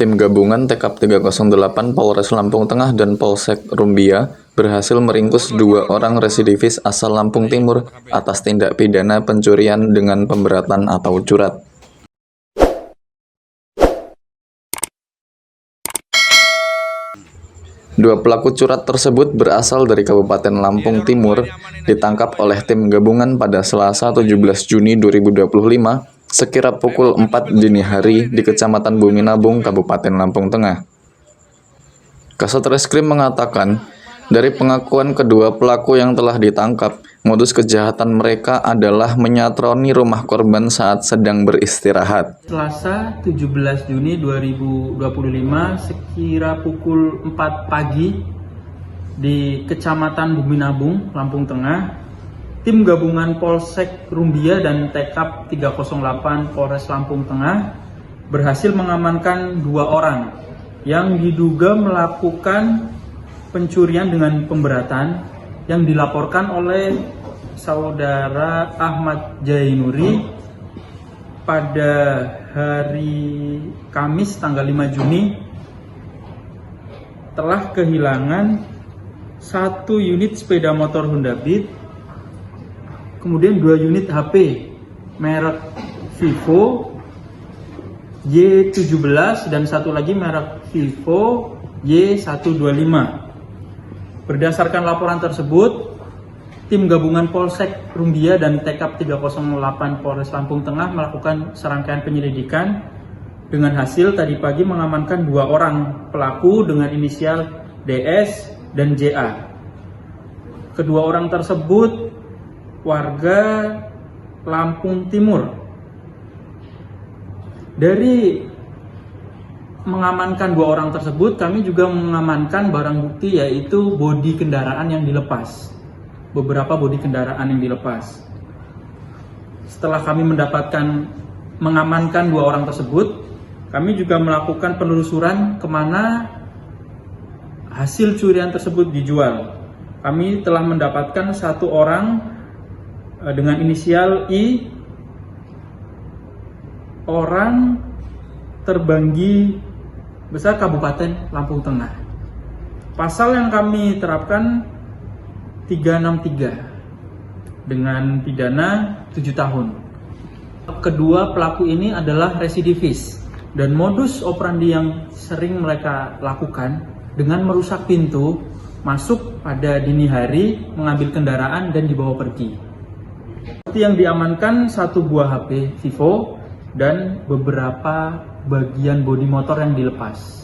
Tim gabungan TKP 308 Polres Lampung Tengah dan Polsek Rumbia berhasil meringkus 2 orang residivis asal Lampung Timur atas tindak pidana pencurian dengan pemberatan atau curat. Dua pelaku curat tersebut berasal dari Kabupaten Lampung Timur, ditangkap oleh tim gabungan pada Selasa 17 Juni 2025 sekira pukul 4 dini hari di Kecamatan Buminabung, Kabupaten Lampung Tengah. Kasat Reskrim mengatakan, dari pengakuan kedua pelaku yang telah ditangkap, modus kejahatan mereka adalah menyatroni rumah korban saat sedang beristirahat. Selasa 17 Juni 2025 sekira pukul 4 pagi di Kecamatan Buminabung, Lampung Tengah, tim gabungan Polsek Rumbia dan TKP 308 Polres Lampung Tengah berhasil mengamankan 2 orang yang diduga melakukan pencurian dengan pemberatan yang dilaporkan oleh Saudara Ahmad Jainuri pada hari Kamis tanggal 5 Juni telah kehilangan 1 unit sepeda motor Honda Beat, kemudian 2 unit HP merek Vivo Y17 dan satu lagi merek Vivo Y125. Berdasarkan laporan tersebut, tim gabungan Polsek Rumbia dan TKP 308 Polres Lampung Tengah melakukan serangkaian penyelidikan dengan hasil tadi pagi mengamankan 2 orang pelaku dengan inisial DS dan JA. Kedua orang tersebut warga Lampung Timur. Dari mengamankan 2 orang tersebut, kami juga mengamankan barang bukti yaitu bodi kendaraan yang dilepas. Beberapa bodi kendaraan yang dilepas. Setelah kami mengamankan 2 orang tersebut, kami juga melakukan penelusuran kemana hasil curian tersebut dijual. Kami telah mendapatkan 1 orang dengan inisial I, orang Terbanggi Besar, Kabupaten Lampung Tengah. Pasal yang kami terapkan 363 dengan pidana 7 tahun. Kedua pelaku ini adalah residivis dan modus operandi yang sering mereka lakukan dengan merusak pintu, masuk pada dini hari, mengambil kendaraan dan dibawa pergi. Yang diamankan 1 buah HP Vivo dan beberapa bagian bodi motor yang dilepas.